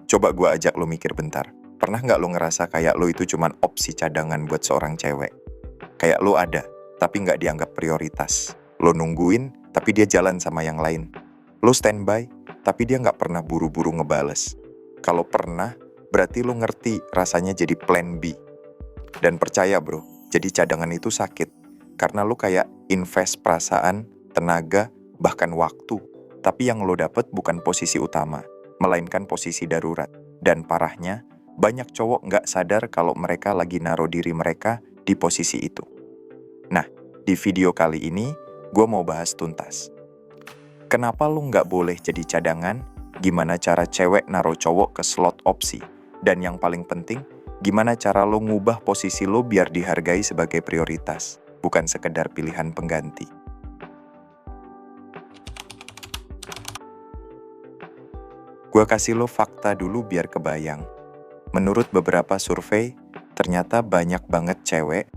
Coba gua ajak lo mikir bentar. Pernah nggak lo ngerasa kayak lo itu cuman opsi cadangan buat seorang cewek? Kayak lo ada, tapi nggak dianggap prioritas. Lo nungguin, tapi dia jalan sama yang lain. Lo standby, tapi dia nggak pernah buru-buru ngebales. Kalau pernah, berarti lo ngerti rasanya jadi plan B. Dan percaya bro, jadi cadangan itu sakit. Karena lo kayak invest perasaan, tenaga, bahkan waktu. Tapi yang lo dapet bukan posisi utama, melainkan posisi darurat. Dan parahnya, banyak cowok nggak sadar kalau mereka lagi naruh diri mereka di posisi itu. Nah, di video kali ini, gue mau bahas tuntas. Kenapa lo nggak boleh jadi cadangan? Gimana cara cewek naruh cowok ke slot opsi? Dan yang paling penting, gimana cara lo ngubah posisi lo biar dihargai sebagai prioritas, bukan sekedar pilihan pengganti. Gua kasih lo fakta dulu biar kebayang. Menurut beberapa survei, ternyata banyak banget cewek,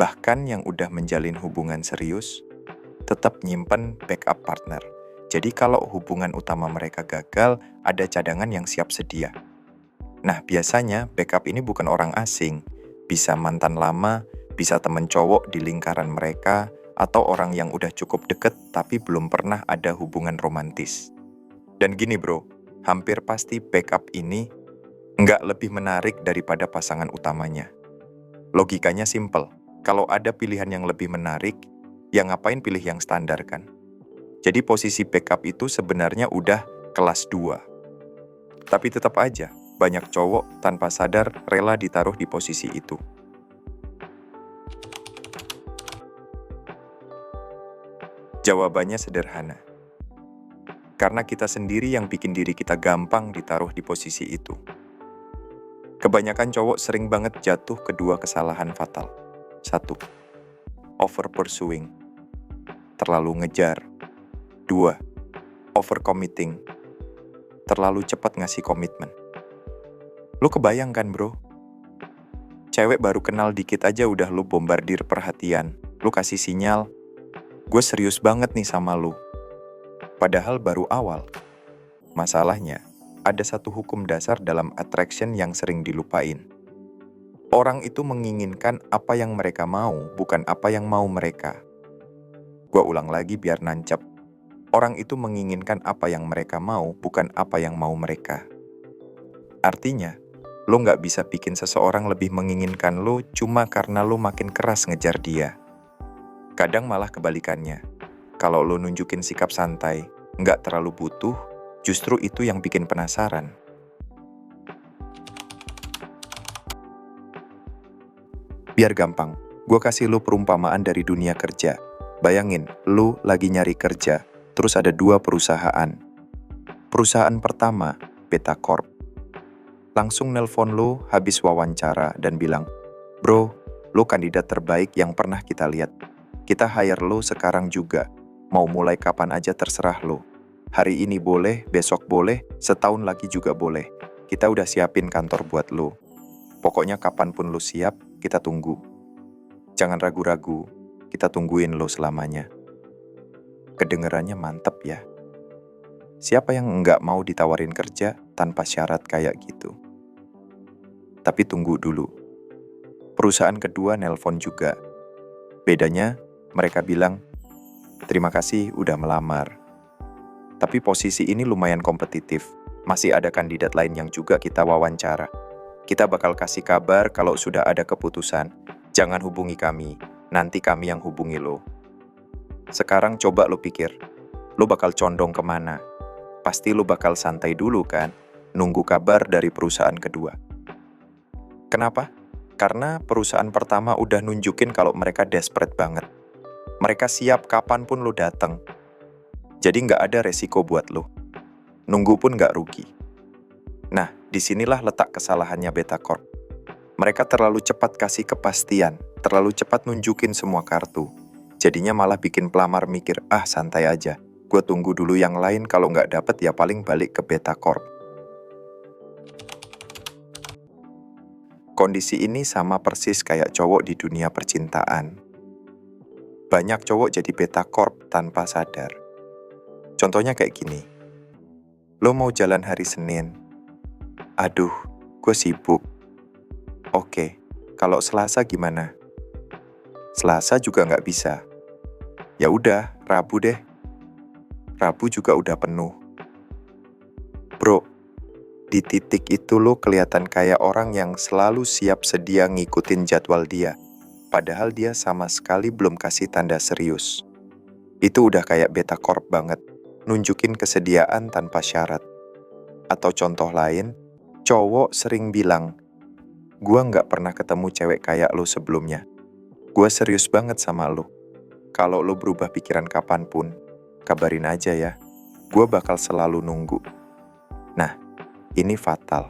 bahkan yang udah menjalin hubungan serius, tetap nyimpen backup partner. Jadi kalau hubungan utama mereka gagal, ada cadangan yang siap sedia. Nah, biasanya backup ini bukan orang asing. Bisa mantan lama, bisa temen cowok di lingkaran mereka, atau orang yang udah cukup deket tapi belum pernah ada hubungan romantis. Dan gini bro, hampir pasti backup ini nggak lebih menarik daripada pasangan utamanya. Logikanya simple, kalau ada pilihan yang lebih menarik, ya ngapain pilih yang standar kan? Jadi posisi backup itu sebenarnya udah kelas 2. Tapi tetap aja, banyak cowok tanpa sadar rela ditaruh di posisi itu. Jawabannya sederhana. Karena kita sendiri yang bikin diri kita gampang ditaruh di posisi itu. Kebanyakan cowok sering banget jatuh ke dua kesalahan fatal. 1. Over pursuing. Terlalu ngejar. 2. Over committing. Terlalu cepat ngasih komitmen. Lu kebayang kan bro? Cewek baru kenal dikit aja udah lu bombardir perhatian. Lu kasih sinyal, gue serius banget nih sama lu. Padahal baru awal. Masalahnya, ada satu hukum dasar dalam attraction yang sering dilupain. Orang itu menginginkan apa yang mereka mau, bukan apa yang mau mereka. Gua ulang lagi biar nancep. Orang itu menginginkan apa yang mereka mau, bukan apa yang mau mereka. Artinya, lo nggak bisa bikin seseorang lebih menginginkan lo cuma karena lo makin keras ngejar dia. Kadang malah kebalikannya. Kalau lo nunjukin sikap santai, nggak terlalu butuh, justru itu yang bikin penasaran. Biar gampang, gue kasih lo perumpamaan dari dunia kerja. Bayangin, lo lagi nyari kerja, terus ada 2 perusahaan. Perusahaan pertama, Beta Corp. Langsung nelpon lo habis wawancara dan bilang, "Bro, lo kandidat terbaik yang pernah kita lihat. Kita hire lo sekarang juga. Mau mulai kapan aja terserah lo. Hari ini boleh, besok boleh, setahun lagi juga boleh. Kita udah siapin kantor buat lo. Pokoknya kapanpun lo siap, kita tunggu. Jangan ragu-ragu, kita tungguin lo selamanya." Kedengerannya mantep ya. Siapa yang nggak mau ditawarin kerja tanpa syarat kayak gitu? Tapi tunggu dulu. Perusahaan kedua nelpon juga. Bedanya, mereka bilang, "Terima kasih udah melamar. Tapi posisi ini lumayan kompetitif. Masih ada kandidat lain yang juga kita wawancara. Kita bakal kasih kabar kalau sudah ada keputusan. Jangan hubungi kami, nanti kami yang hubungi lo." Sekarang coba lo pikir, lo bakal condong kemana? Pasti lo bakal santai dulu kan, nunggu kabar dari perusahaan kedua. Kenapa? Karena perusahaan pertama udah nunjukin kalau mereka desperate banget. Mereka siap kapanpun lo dateng. Jadi nggak ada resiko buat lo. Nunggu pun nggak rugi. Nah, disinilah letak kesalahannya Beta Corp. Mereka terlalu cepat kasih kepastian, terlalu cepat nunjukin semua kartu. Jadinya malah bikin pelamar mikir, santai aja. Gue tunggu dulu yang lain, kalau nggak dapet ya paling balik ke Beta Corp. Kondisi ini sama persis kayak cowok di dunia percintaan. Banyak cowok jadi Beta Corp tanpa sadar. Contohnya kayak gini. Lo mau jalan hari Senin, Aduh, gue sibuk. Oke, kalau Selasa gimana? Selasa juga nggak bisa. Ya udah, Rabu deh. Rabu juga udah penuh. Bro, di titik itu lo kelihatan kayak orang yang selalu siap sedia ngikutin jadwal dia. Padahal dia sama sekali belum kasih tanda serius. Itu udah kayak beta corp banget, nunjukin kesediaan tanpa syarat. Atau contoh lain, cowok sering bilang, "Gua nggak pernah ketemu cewek kayak lo sebelumnya. Gua serius banget sama lo. Kalau lo berubah pikiran kapanpun, kabarin aja ya. Gua bakal selalu nunggu." Nah, ini fatal.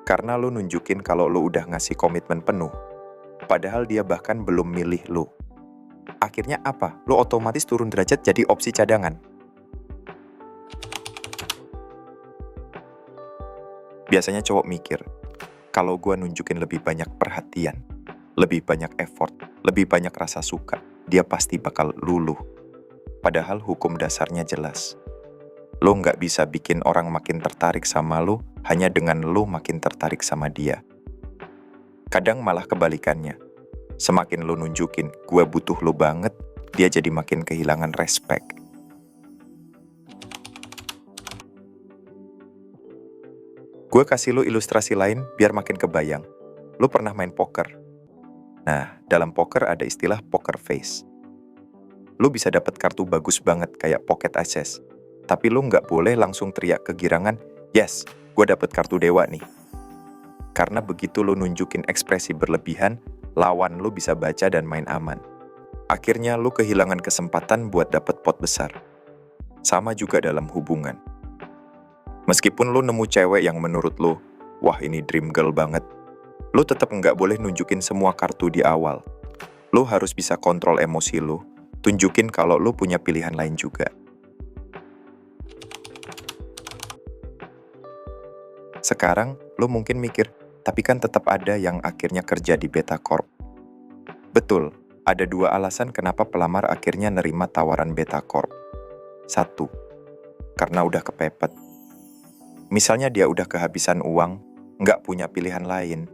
Karena lo nunjukin kalau lo udah ngasih komitmen penuh. Padahal dia bahkan belum milih lo. Akhirnya apa? Lo otomatis turun derajat jadi opsi cadangan. Biasanya cowok mikir, kalau gue nunjukin lebih banyak perhatian, lebih banyak effort, lebih banyak rasa suka, dia pasti bakal luluh. Padahal hukum dasarnya jelas. Lo nggak bisa bikin orang makin tertarik sama lo hanya dengan lo makin tertarik sama dia. Kadang malah kebalikannya. Semakin lo nunjukin gue butuh lo banget, dia jadi makin kehilangan respect. Gue kasih lo ilustrasi lain biar makin kebayang. Lo pernah main poker? Nah, dalam poker ada istilah poker face. Lo bisa dapat kartu bagus banget kayak pocket aces. Tapi lo nggak boleh langsung teriak kegirangan, "Yes, gue dapet kartu dewa nih." Karena begitu lo nunjukin ekspresi berlebihan, lawan lo bisa baca dan main aman. Akhirnya lo kehilangan kesempatan buat dapet pot besar. Sama juga dalam hubungan. Meskipun lo nemu cewek yang menurut lo, wah ini dream girl banget, lo tetap nggak boleh nunjukin semua kartu di awal. Lo harus bisa kontrol emosi lo, tunjukin kalau lo punya pilihan lain juga. Sekarang, lo mungkin mikir, tapi kan tetap ada yang akhirnya kerja di Beta Corp. Betul, ada 2 alasan kenapa pelamar akhirnya nerima tawaran Beta Corp. 1, karena udah kepepet. Misalnya dia udah kehabisan uang, nggak punya pilihan lain.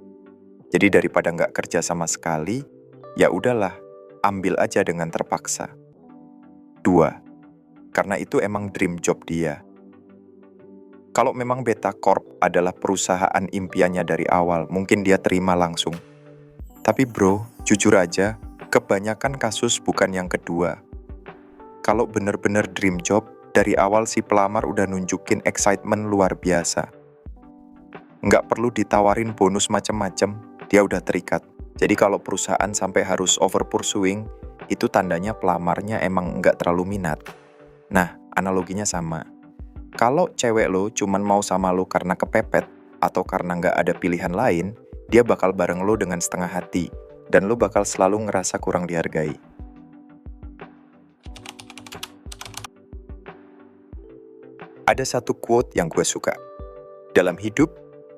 Jadi daripada nggak kerja sama sekali, ya udahlah, ambil aja dengan terpaksa. 2, karena itu emang dream job dia. Kalau memang Beta Corp adalah perusahaan impiannya dari awal, mungkin dia terima langsung. Tapi bro, jujur aja, kebanyakan kasus bukan yang kedua. Kalau bener-bener dream job, dari awal si pelamar udah nunjukin excitement luar biasa. Nggak perlu ditawarin bonus macem-macem, dia udah terikat. Jadi kalau perusahaan sampai harus over pursuing, itu tandanya pelamarnya emang nggak terlalu minat. Nah, analoginya sama. Kalau cewek lo cuman mau sama lo karena kepepet atau karena nggak ada pilihan lain, dia bakal bareng lo dengan setengah hati, dan lo bakal selalu ngerasa kurang dihargai. Ada satu quote yang gue suka. Dalam hidup,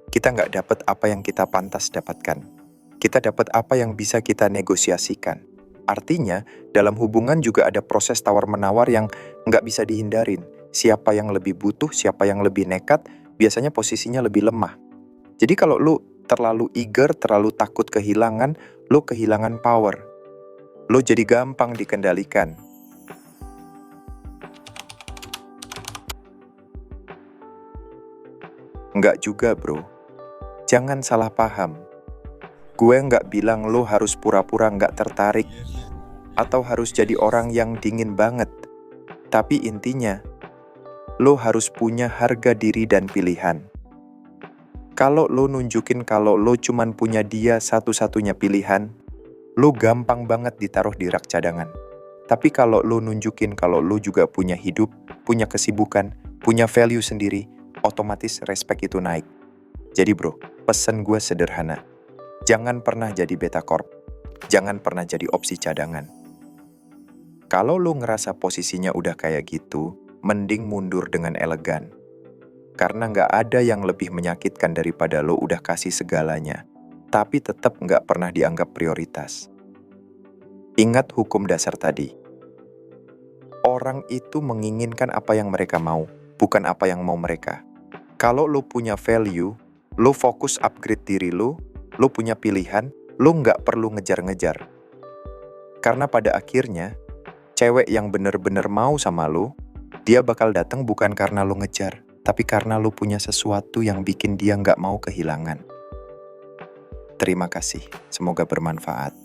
kita nggak dapat apa yang kita pantas dapatkan. Kita dapat apa yang bisa kita negosiasikan. Artinya, dalam hubungan juga ada proses tawar-menawar yang nggak bisa dihindarin. Siapa yang lebih butuh, siapa yang lebih nekat, biasanya posisinya lebih lemah. Jadi kalau lu terlalu eager, terlalu takut kehilangan, lu kehilangan power. Lu jadi gampang dikendalikan. Nggak juga bro. Jangan salah paham. Gue nggak bilang lu harus pura-pura nggak tertarik, atau harus jadi orang yang dingin banget. Tapi intinya, lo harus punya harga diri dan pilihan. Kalau lo nunjukin kalau lo cuman punya dia satu-satunya pilihan, lo gampang banget ditaruh di rak cadangan. Tapi kalau lo nunjukin kalau lo juga punya hidup, punya kesibukan, punya value sendiri, otomatis respect itu naik. Jadi bro, pesan gue sederhana. Jangan pernah jadi Beta Corp. Jangan pernah jadi opsi cadangan. Kalau lo ngerasa posisinya udah kayak gitu, mending mundur dengan elegan. Karena nggak ada yang lebih menyakitkan daripada lo udah kasih segalanya, tapi tetap nggak pernah dianggap prioritas. Ingat hukum dasar tadi. Orang itu menginginkan apa yang mereka mau, bukan apa yang mau mereka. Kalau lo punya value, Lu fokus upgrade diri lu punya pilihan, lu nggak perlu ngejar-ngejar. Karena pada akhirnya, cewek yang bener-bener mau sama lu, dia bakal datang bukan karena lu ngejar, tapi karena lu punya sesuatu yang bikin dia nggak mau kehilangan. Terima kasih, semoga bermanfaat.